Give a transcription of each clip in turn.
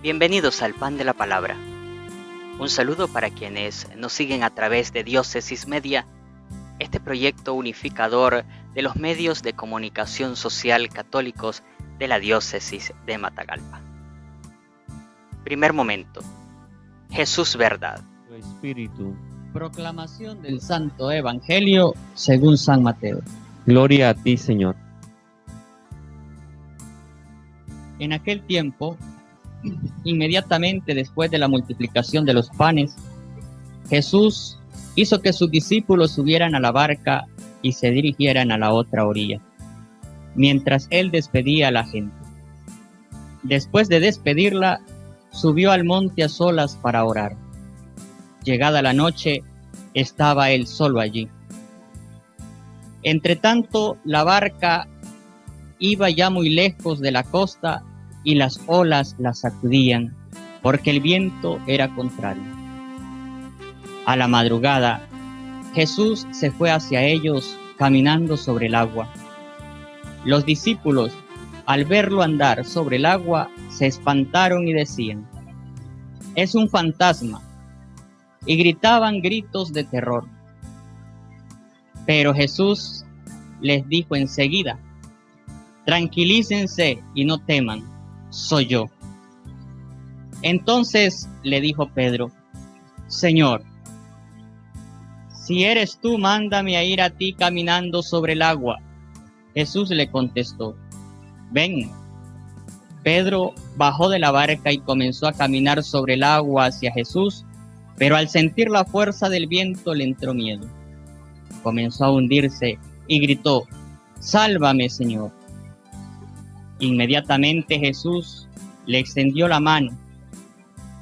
Bienvenidos al Pan de la Palabra. Un saludo para quienes nos siguen a través de Diócesis Media, este proyecto unificador de los medios de comunicación social católicos de la Diócesis de Matagalpa. Primer momento. Jesús verdad. Tu Espíritu. Proclamación del Santo Evangelio según San Mateo. Gloria a ti, Señor. En aquel tiempo, inmediatamente después de la multiplicación de los panes, Jesús hizo que sus discípulos subieran a la barca y se dirigieran a la otra orilla, mientras él despedía a la gente. Después de despedirla, subió al monte a solas para orar. Llegada la noche, estaba él solo allí. Entretanto, la barca iba ya muy lejos de la costa y las olas la sacudían, porque el viento era contrario. A la madrugada, Jesús se fue hacia ellos caminando sobre el agua. Los discípulos, al verlo andar sobre el agua, se espantaron y decían: «Es un fantasma», y gritaban gritos de terror. Pero Jesús les dijo enseguida: «Tranquilícense y no teman, soy yo». Entonces le dijo Pedro: «Señor, si eres tú, mándame a ir a ti caminando sobre el agua». Jesús le contestó: «Ven». Pedro bajó de la barca y comenzó a caminar sobre el agua hacia Jesús, pero al sentir la fuerza del viento le entró miedo. Comenzó a hundirse y gritó: «Sálvame, Señor». Inmediatamente Jesús le extendió la mano,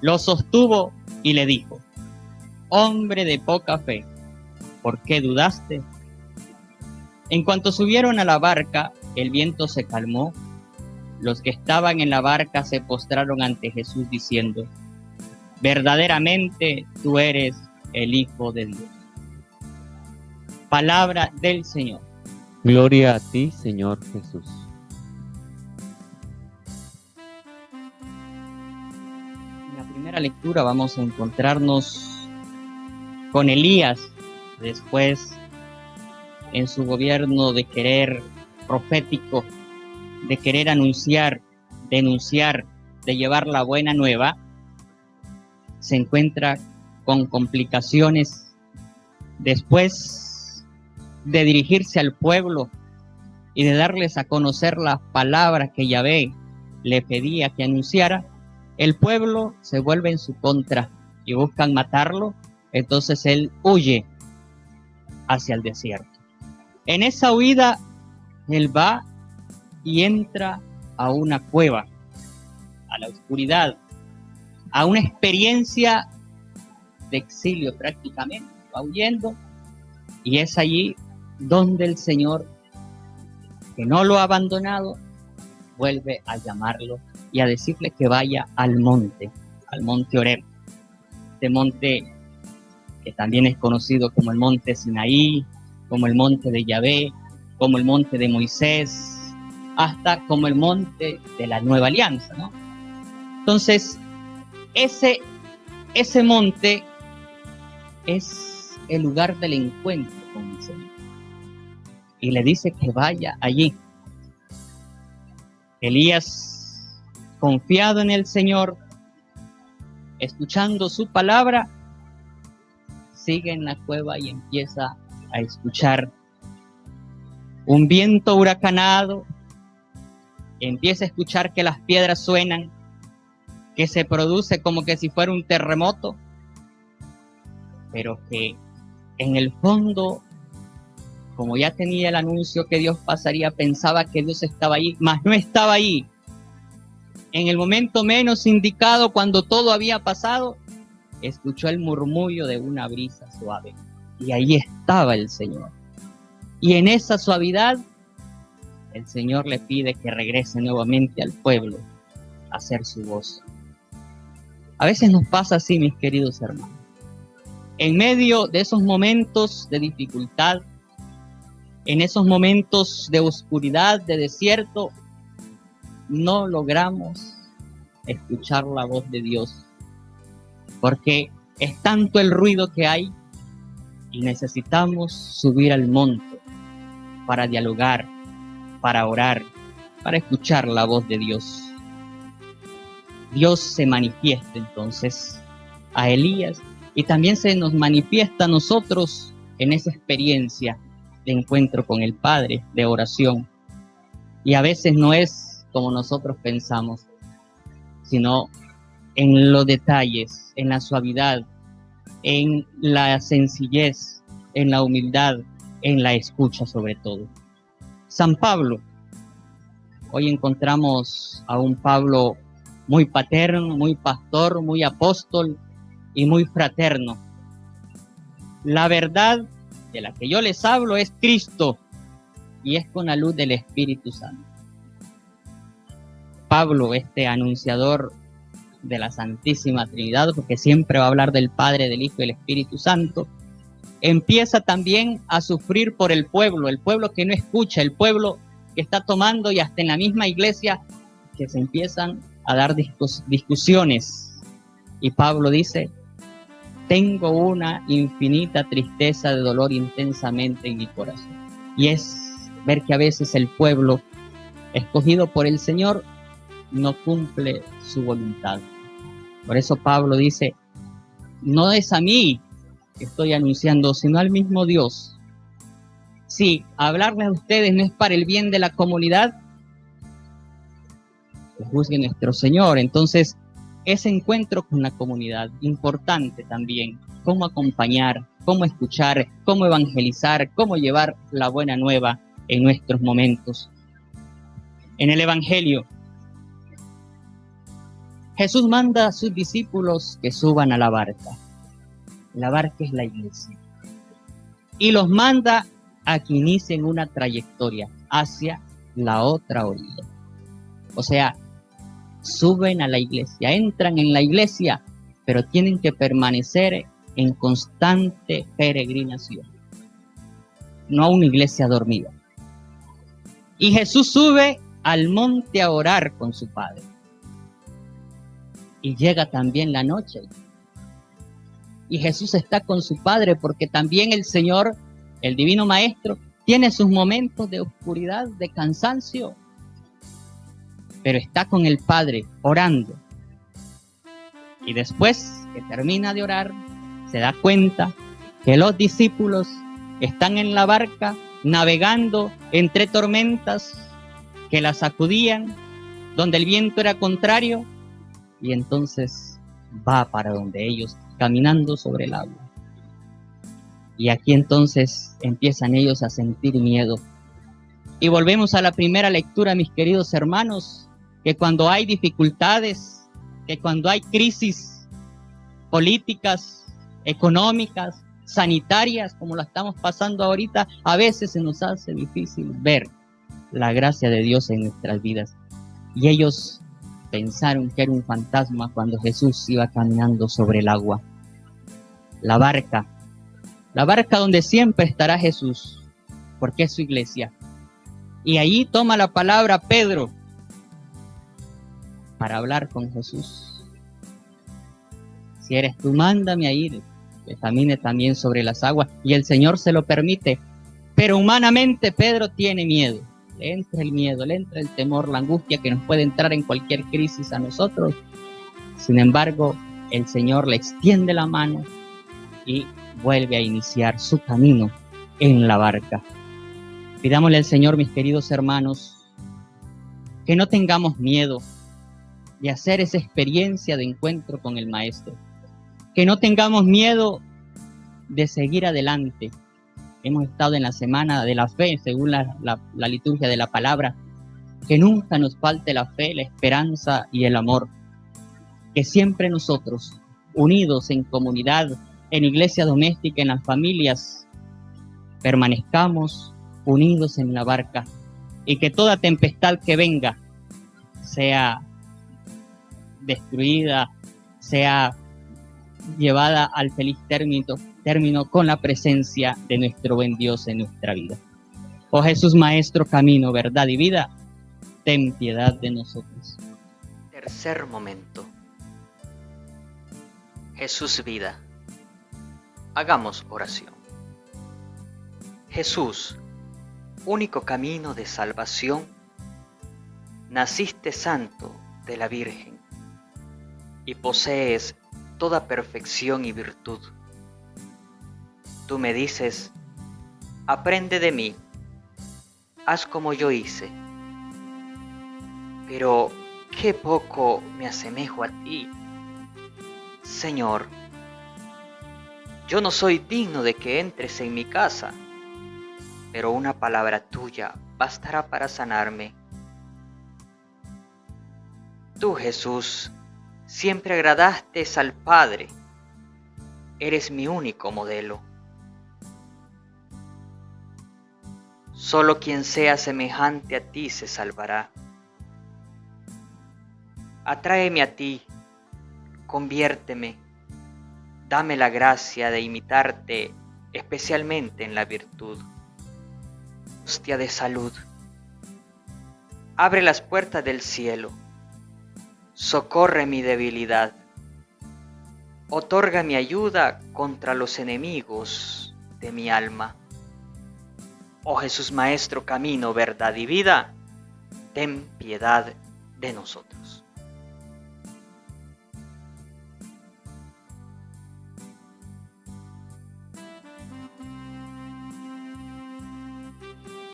lo sostuvo y le dijo: «Hombre de poca fe, ¿por qué dudaste?». En cuanto subieron a la barca, el viento se calmó. Los que estaban en la barca se postraron ante Jesús diciendo: «Verdaderamente tú eres el Hijo de Dios». Palabra del Señor. Gloria a ti, Señor Jesús. En la primera lectura vamos a encontrarnos con Elías, después en su gobierno de querer profético, de querer anunciar, denunciar, de llevar la buena nueva, se encuentra con complicaciones. Después de dirigirse al pueblo y de darles a conocer las palabras que Yahvé le pedía que anunciara, el pueblo se vuelve en su contra y buscan matarlo. Entonces él huye hacia el desierto. En esa huida, él va y entra a una cueva, a la oscuridad, a una experiencia de exilio prácticamente. Va huyendo y es allí donde el Señor, que no lo ha abandonado, vuelve a llamarlo y a decirle que vaya al monte Horeb. Este monte que también es conocido como el monte Sinaí, como el monte de Yahvé, como el monte de Moisés, hasta como el monte de la Nueva Alianza, ¿no? Entonces, ese monte es el lugar del encuentro con el Señor. Y le dice que vaya allí. Elías, confiado en el Señor, escuchando su palabra, sigue en la cueva y empieza a escuchar un viento huracanado, empieza a escuchar que las piedras suenan, que se produce como que si fuera un terremoto, pero que en el fondo, como ya tenía el anuncio que Dios pasaría, pensaba que Dios estaba ahí, mas no estaba ahí. En el momento menos indicado, cuando todo había pasado, escuchó el murmullo de una brisa suave, y ahí estaba el Señor. Y en esa suavidad, el Señor le pide que regrese nuevamente al pueblo a hacer su voz. A veces nos pasa así, mis queridos hermanos. En medio de esos momentos de dificultad, en esos momentos de oscuridad, de desierto, no logramos escuchar la voz de Dios, porque es tanto el ruido que hay y necesitamos subir al monte para dialogar, para orar, para escuchar la voz de Dios. Dios se manifiesta entonces a Elías y también se nos manifiesta a nosotros en esa experiencia de encuentro con el Padre, de oración. Y a veces no es como nosotros pensamos, sino en los detalles, en la suavidad, en la sencillez, en la humildad, en la escucha sobre todo. San Pablo. Hoy encontramos a un Pablo muy paterno, muy pastor, muy apóstol y muy fraterno. La verdad de la que yo les hablo es Cristo y es con la luz del Espíritu Santo. Pablo, este anunciador de la Santísima Trinidad, porque siempre va a hablar del Padre, del Hijo y del Espíritu Santo, empieza también a sufrir por el pueblo que no escucha, el pueblo que está tomando, y hasta en la misma iglesia que se empiezan a dar discusiones. Y Pablo dice: tengo una infinita tristeza de dolor intensamente en mi corazón. Y es ver que a veces el pueblo escogido por el Señor no cumple su voluntad. Por eso Pablo dice: no es a mí que estoy anunciando, sino al mismo Dios. Sí, hablarles a ustedes no es para el bien de la comunidad, que juzgue nuestro Señor. Entonces, ese encuentro con la comunidad, importante también, cómo acompañar, cómo escuchar, cómo evangelizar, cómo llevar la buena nueva en nuestros momentos. En el Evangelio, Jesús manda a sus discípulos que suban a la barca. La barca es la iglesia. Y los manda a que inicien una trayectoria hacia la otra orilla. O sea, suben a la iglesia, entran en la iglesia, pero tienen que permanecer en constante peregrinación. No a una iglesia dormida. Y Jesús sube al monte a orar con su Padre. Y llega también la noche. Y Jesús está con su Padre, porque también el Señor, el Divino Maestro, tiene sus momentos de oscuridad, de cansancio, pero está con el Padre orando. Y después que termina de orar, se da cuenta que los discípulos están en la barca navegando entre tormentas que la sacudían, donde el viento era contrario, y entonces va para donde ellos, caminando sobre el agua. Y aquí entonces empiezan ellos a sentir miedo. Y volvemos a la primera lectura, mis queridos hermanos, que cuando hay dificultades, que cuando hay crisis políticas, económicas, sanitarias, como la estamos pasando ahorita, a veces se nos hace difícil ver la gracia de Dios en nuestras vidas. Y ellos pensaron que era un fantasma cuando Jesús iba caminando sobre el agua. La barca donde siempre estará Jesús, porque es su iglesia. Y ahí toma la palabra Pedro para hablar con Jesús. Si eres tú, mándame a ir, que camine también sobre las aguas. Y el Señor se lo permite, pero humanamente Pedro tiene miedo. Le entra el miedo, le entra el temor, la angustia que nos puede entrar en cualquier crisis a nosotros. Sin embargo, el Señor le extiende la mano y vuelve a iniciar su camino en la barca. Pidámosle al Señor, mis queridos hermanos, que no tengamos miedo de hacer esa experiencia de encuentro con el Maestro, que no tengamos miedo de seguir adelante. Hemos estado en la semana de la fe, según la liturgia de la palabra, que nunca nos falte la fe, la esperanza y el amor, que siempre nosotros, unidos en comunidad, en iglesia doméstica, en las familias, permanezcamos unidos en la barca, y que toda tempestad que venga sea destruida, sea llevada al feliz término con la presencia de nuestro buen Dios en nuestra vida. Oh Jesús, Maestro, camino, verdad y vida, ten piedad de nosotros. Tercer momento. Jesús vida. Hagamos oración. Jesús, único camino de salvación, naciste santo de la Virgen y posees toda perfección y virtud. Tú me dices, aprende de mí, haz como yo hice. Pero qué poco me asemejo a ti. Señor, yo no soy digno de que entres en mi casa, pero una palabra tuya bastará para sanarme. Tú, Jesús, siempre agradaste al Padre. Eres mi único modelo. Solo quien sea semejante a ti se salvará. Atráeme a ti, conviérteme, dame la gracia de imitarte, especialmente en la virtud. Hostia de salud, abre las puertas del cielo, socorre mi debilidad, otorga mi ayuda contra los enemigos de mi alma. Oh Jesús Maestro, camino, verdad y vida, ten piedad de nosotros.